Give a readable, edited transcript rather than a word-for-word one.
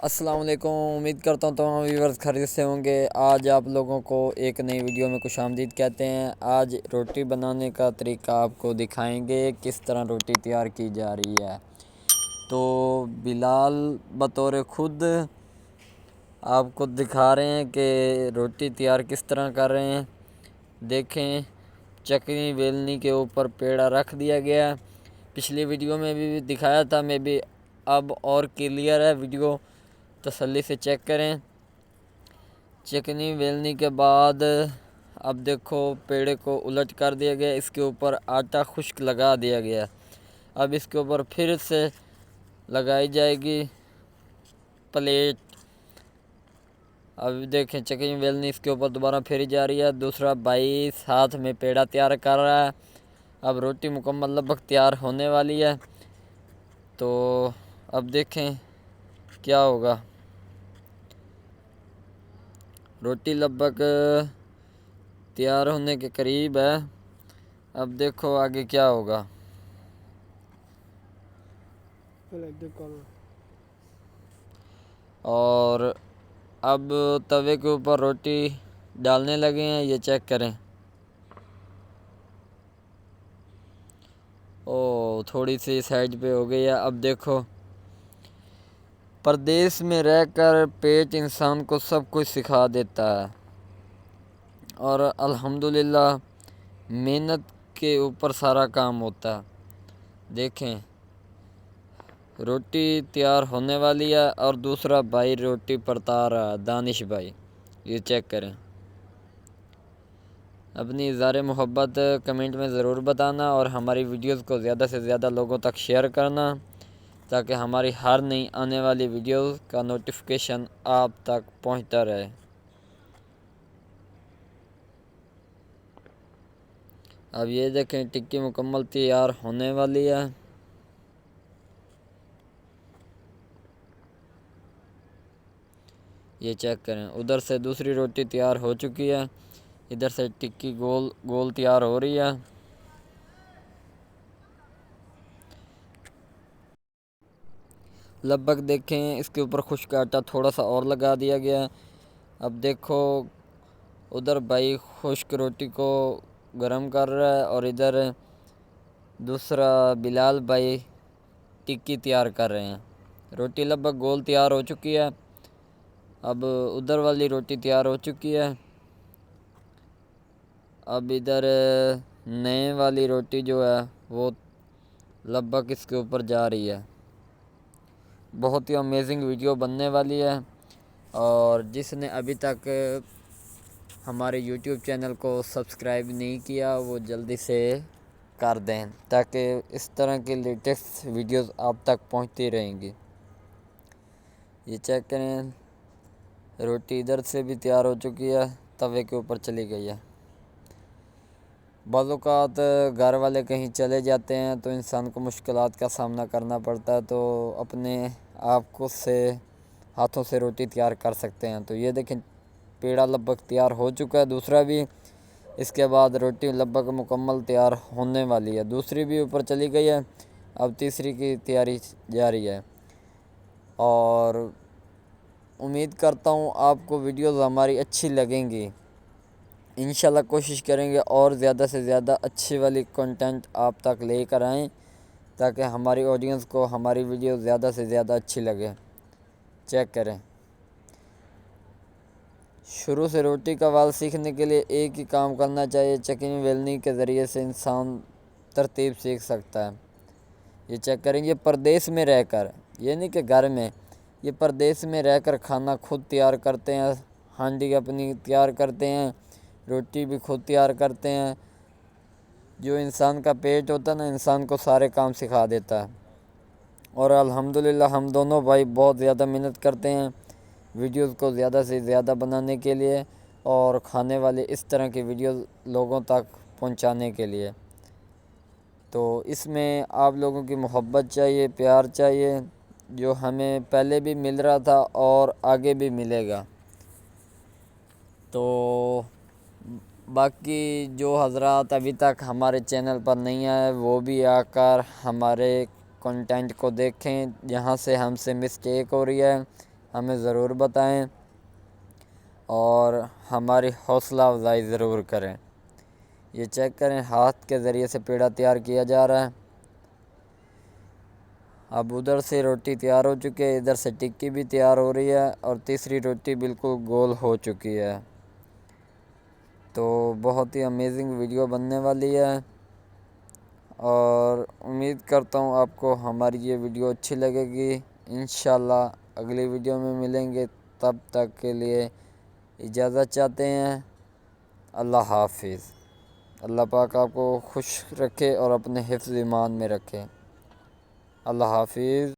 السلام علیکم، امید کرتا ہوں تمام ویورز خیریت سے ہوں گے۔ آج آپ لوگوں کو ایک نئی ویڈیو میں خوش آمدید کہتے ہیں۔ آج روٹی بنانے کا طریقہ آپ کو دکھائیں گے، کس طرح روٹی تیار کی جا رہی ہے۔ تو بلال بطور خود آپ کو دکھا رہے ہیں کہ روٹی تیار کس طرح کر رہے ہیں۔ دیکھیں، چکنی بیلنی کے اوپر پیڑا رکھ دیا گیا ہے۔ پچھلی ویڈیو میں بھی دکھایا تھا، میں بھی اب اور کلیئر ہے ویڈیو، تسلی سے چیک کریں۔ چکنی بیلنی کے بعد اب دیکھو پیڑے کو الٹ کر دیا گیا، اس کے اوپر آٹا خشک لگا دیا گیا۔ اب اس کے اوپر پھر سے لگائی جائے گی پلیٹ۔ اب دیکھیں چکنی بیلنی اس کے اوپر دوبارہ پھیری جا رہی ہے، دوسرا بھائی ساتھ میں پیڑا تیار کر رہا ہے۔ اب روٹی مکمل لگ بھگ تیار ہونے والی ہے، تو اب دیکھیں کیا ہوگا۔ روٹی لگ بھگ تیار ہونے کے قریب ہے، اب دیکھو آگے کیا ہوگا۔ اور اب توے کے اوپر روٹی ڈالنے لگے ہیں، یہ چیک کریں۔ تھوڑی سی سائڈ پہ ہو گئی ہے۔ اب دیکھو، پردیس میں رہ کر پیٹ انسان کو سب کچھ سکھا دیتا ہے، اور الحمدللہ محنت کے اوپر سارا کام ہوتا ہے۔ دیکھیں روٹی تیار ہونے والی ہے، اور دوسرا بھائی روٹی پرتا رہا ہے، دانش بھائی، یہ چیک کریں۔ اپنی اظہار محبت کمنٹ میں ضرور بتانا، اور ہماری ویڈیوز کو زیادہ سے زیادہ لوگوں تک شیئر کرنا، تاکہ ہماری ہر نئی آنے والی ویڈیوز کا نوٹیفیکیشن آپ تک پہنچتا رہے۔ اب یہ دیکھیں ٹکی مکمل تیار ہونے والی ہے۔ یہ چیک کریں، ادھر سے دوسری روٹی تیار ہو چکی ہے، ادھر سے ٹکی گول گول تیار ہو رہی ہے۔ لگ بھگ دیکھیں اس کے اوپر خشک آٹا تھوڑا سا اور لگا دیا گیا ہے۔ اب دیکھو ادھر بھائی خشک روٹی کو گرم کر رہا ہے، اور ادھر دوسرا بلال بھائی ٹکی تیار کر رہے ہیں۔ روٹی لگ بھگ گول تیار ہو چکی ہے، اب ادھر والی روٹی تیار ہو چکی ہے۔ اب ادھر نئے والی روٹی جو ہے وہ لگ بھگ اس کے اوپر جا رہی ہے۔ بہت ہی امیزنگ ویڈیو بننے والی ہے، اور جس نے ابھی تک ہمارے یوٹیوب چینل کو سبسکرائب نہیں کیا وہ جلدی سے کر دیں، تاکہ اس طرح کی لیٹسٹ ویڈیوز آپ تک پہنچتی رہیں گی۔ یہ چیک کریں، روٹی ادھر سے بھی تیار ہو چکی ہے، توے کے اوپر چلی گئی ہے۔ بعض اوقات گھر والے کہیں چلے جاتے ہیں تو انسان کو مشکلات کا سامنا کرنا پڑتا ہے، تو اپنے آپ کو سے ہاتھوں سے روٹی تیار کر سکتے ہیں۔ تو یہ دیکھیں پیڑا لگ بھگ تیار ہو چکا ہے، دوسرا بھی، اس کے بعد روٹی لگ بھگ مکمل تیار ہونے والی ہے، دوسری بھی اوپر چلی گئی ہے، اب تیسری کی تیاری جاری ہے۔ اور امید کرتا ہوں آپ کو ویڈیوز ہماری اچھی لگیں گی۔ انشاءاللہ کوشش کریں گے اور زیادہ سے زیادہ اچھی والی کنٹینٹ آپ تک لے کر آئیں، تاکہ ہماری آڈینس کو ہماری ویڈیو زیادہ سے زیادہ اچھی لگے۔ چیک کریں، شروع سے روٹی کا وال سیکھنے کے لیے ایک ہی کام کرنا چاہیے، چکنی بیلنی کے ذریعے سے انسان ترتیب سیکھ سکتا ہے۔ یہ چیک کریں، یہ پردیس میں رہ کر، یہ نہیں کہ گھر میں، یہ پردیس میں رہ کر کھانا خود تیار کرتے ہیں، ہانڈی اپنی تیار کرتے ہیں، روٹی بھی خود تیار کرتے ہیں۔ جو انسان کا پیٹ ہوتا ہے نا، انسان کو سارے کام سکھا دیتا ہے، اور الحمدللہ ہم دونوں بھائی بہت زیادہ محنت کرتے ہیں ویڈیوز کو زیادہ سے زیادہ بنانے کے لیے، اور کھانے والے اس طرح کی ویڈیوز لوگوں تک پہنچانے کے لیے۔ تو اس میں آپ لوگوں کی محبت چاہیے، پیار چاہیے، جو ہمیں پہلے بھی مل رہا تھا اور آگے بھی ملے گا۔ تو باقی جو حضرات ابھی تک ہمارے چینل پر نہیں آئے وہ بھی آ کر ہمارے کنٹینٹ کو دیکھیں، جہاں سے ہم سے مسٹیک ہو رہی ہے ہمیں ضرور بتائیں اور ہماری حوصلہ افزائی ضرور کریں۔ یہ چیک کریں، ہاتھ کے ذریعے سے پیڑا تیار کیا جا رہا ہے۔ اب ادھر سے روٹی تیار ہو چکی ہے، ادھر سے ٹکی بھی تیار ہو رہی ہے اور تیسری روٹی بالکل گول ہو چکی ہے۔ تو بہت ہی امیزنگ ویڈیو بننے والی ہے اور امید کرتا ہوں آپ کو ہماری یہ ویڈیو اچھی لگے گی۔ انشاءاللہ اگلی ویڈیو میں ملیں گے، تب تک کے لیے اجازت چاہتے ہیں۔ اللہ حافظ۔ اللہ پاک آپ کو خوش رکھے اور اپنے حفظ ایمان میں رکھے۔ اللہ حافظ۔